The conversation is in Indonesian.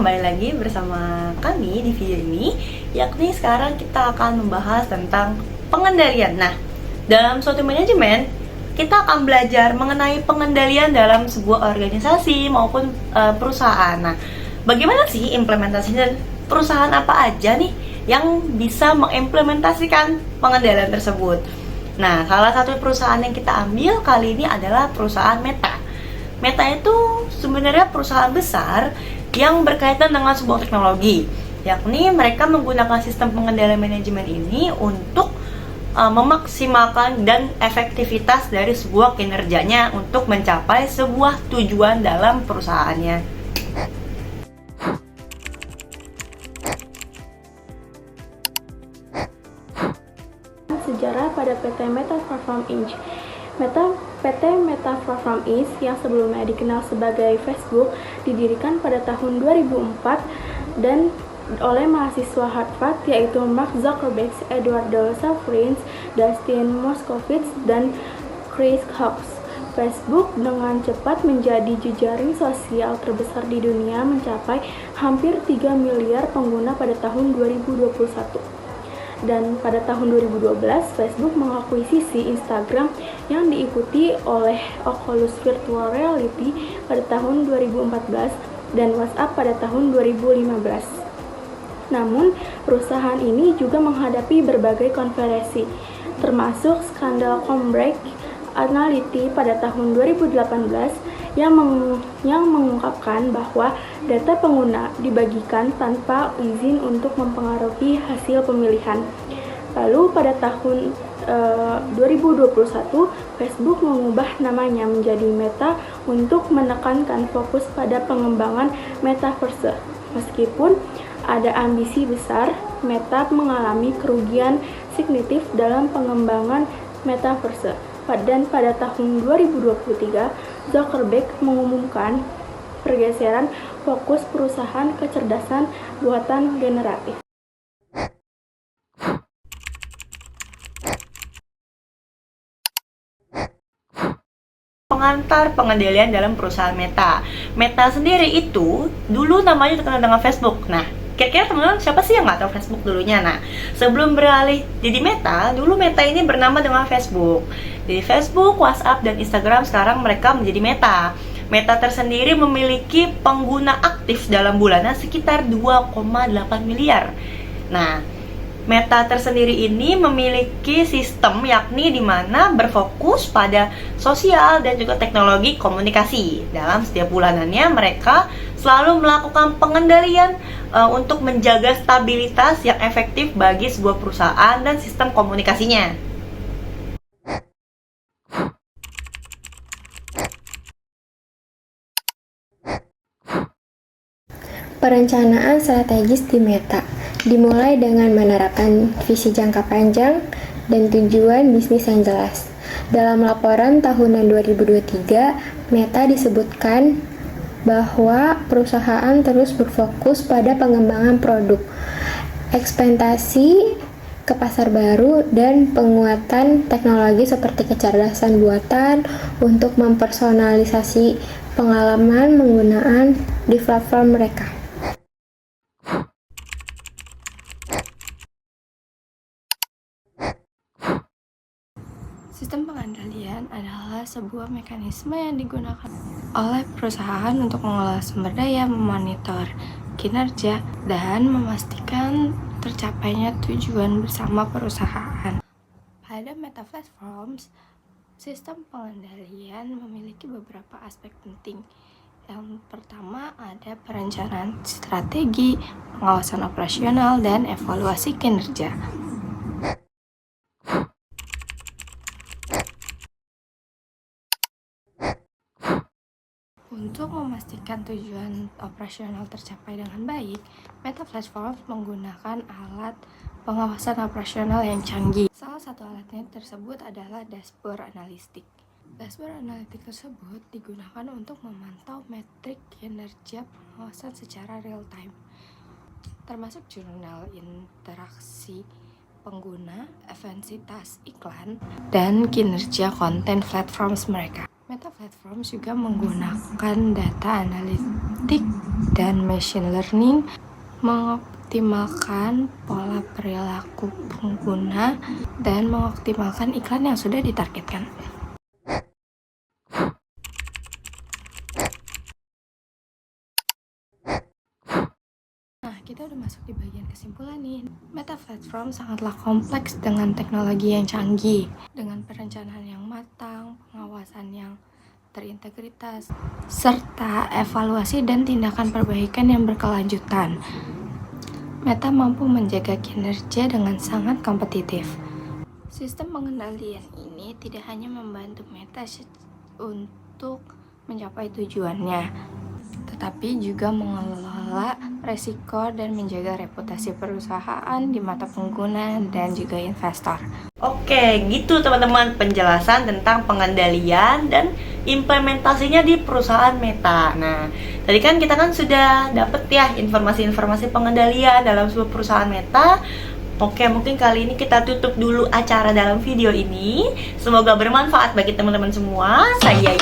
kembali lagi bersama kami di video ini, yakni sekarang kita akan membahas tentang pengendalian. Nah, dalam suatu manajemen, kita akan belajar mengenai pengendalian dalam sebuah organisasi maupun perusahaan. Nah, bagaimana sih implementasinya dan perusahaan apa aja nih yang bisa mengimplementasikan pengendalian tersebut? Nah, salah satu perusahaan yang kita ambil kali ini adalah perusahaan Meta. Meta itu sebenarnya perusahaan besar yang berkaitan dengan sebuah teknologi, yakni mereka menggunakan sistem pengendalian manajemen ini untuk memaksimalkan dan efektivitas dari sebuah kinerjanya untuk mencapai sebuah tujuan dalam perusahaannya. Sejarah pada PT Meta Platform Inc. PT Meta Platform Inc. yang sebelumnya dikenal sebagai Facebook didirikan pada tahun 2004 dan oleh mahasiswa Harvard yaitu Mark Zuckerberg, Edward Safrin, Dustin Moskovitz, dan Chris Hawkes. Facebook dengan cepat menjadi jejaring sosial terbesar di dunia, mencapai hampir 3 miliar pengguna pada tahun 2021. Dan pada tahun 2012, Facebook mengakuisisi Instagram yang diikuti oleh Oculus Virtual Reality pada tahun 2014 dan WhatsApp pada tahun 2015. Namun, perusahaan ini juga menghadapi berbagai kontroversi, termasuk skandal Cambridge Analytica pada tahun 2018 yang mengungkapkan bahwa data pengguna dibagikan tanpa izin untuk mempengaruhi hasil pemilihan. Lalu pada tahun 2021, Facebook mengubah namanya menjadi Meta untuk menekankan fokus pada pengembangan metaverse. Meskipun ada ambisi besar, Meta mengalami kerugian signifikan dalam pengembangan metaverse. Dan pada tahun 2023, Zuckerberg mengumumkan pergeseran fokus perusahaan kecerdasan buatan generatif. Pengantar pengendalian dalam perusahaan Meta. Meta sendiri itu dulu namanya terkenal dengan Facebook. Nah, kira-kira teman-teman siapa sih yang nggak tahu Facebook dulunya? Nah, sebelum beralih jadi Meta, dulu Meta ini bernama dengan Facebook. Jadi Facebook, WhatsApp, dan Instagram sekarang mereka menjadi Meta. Meta tersendiri memiliki pengguna aktif dalam bulannya sekitar 2,8 miliar. Nah, Meta tersendiri ini memiliki sistem yakni di mana berfokus pada sosial dan juga teknologi komunikasi. Dalam setiap bulanannya mereka selalu melakukan pengendalian untuk menjaga stabilitas yang efektif bagi sebuah perusahaan dan sistem komunikasinya. Perencanaan strategis di Meta dimulai dengan menerapkan visi jangka panjang dan tujuan bisnis yang jelas. Dalam laporan tahunan 2023, Meta disebutkan bahwa perusahaan terus berfokus pada pengembangan produk, ekspandasi ke pasar baru, dan penguatan teknologi seperti kecerdasan buatan untuk mempersonalisasi pengalaman penggunaan di platform mereka. Sistem pengendalian adalah sebuah mekanisme yang digunakan oleh perusahaan untuk mengelola sumber daya, memonitor kinerja, dan memastikan tercapainya tujuan bersama perusahaan. Pada Meta Platforms, sistem pengendalian memiliki beberapa aspek penting. Yang pertama ada perencanaan strategi, pengawasan operasional, dan evaluasi kinerja. Untuk memastikan tujuan operasional tercapai dengan baik, Meta Platform menggunakan alat pengawasan operasional yang canggih. Salah satu alatnya tersebut adalah dashboard analitik. Dashboard analitik tersebut digunakan untuk memantau metrik kinerja pengawasan secara real time, termasuk jurnal interaksi pengguna, efisiensi iklan, dan kinerja konten platform mereka. Meta Platforms juga menggunakan data analitik dan machine learning, mengoptimalkan pola perilaku pengguna, dan mengoptimalkan iklan yang sudah ditargetkan. Nah, kita udah masuk di bagian kesimpulan nih. Meta Platform sangatlah kompleks dengan teknologi yang canggih, dengan perencanaan yang matang, pengawasan yang terintegritas, serta evaluasi dan tindakan perbaikan yang berkelanjutan. Meta mampu menjaga kinerja dengan sangat kompetitif. Sistem pengendalian ini tidak hanya membantu Meta untuk mencapai tujuannya, tetapi juga mengelola resiko dan menjaga reputasi perusahaan di mata pengguna dan juga investor. Oke, gitu teman-teman penjelasan tentang pengendalian dan implementasinya di perusahaan Meta. Nah, tadi kan kita sudah dapet ya informasi-informasi pengendalian dalam sebuah perusahaan Meta. Oke, mungkin kali ini kita tutup dulu acara dalam video ini. Semoga bermanfaat bagi teman-teman semua. Saya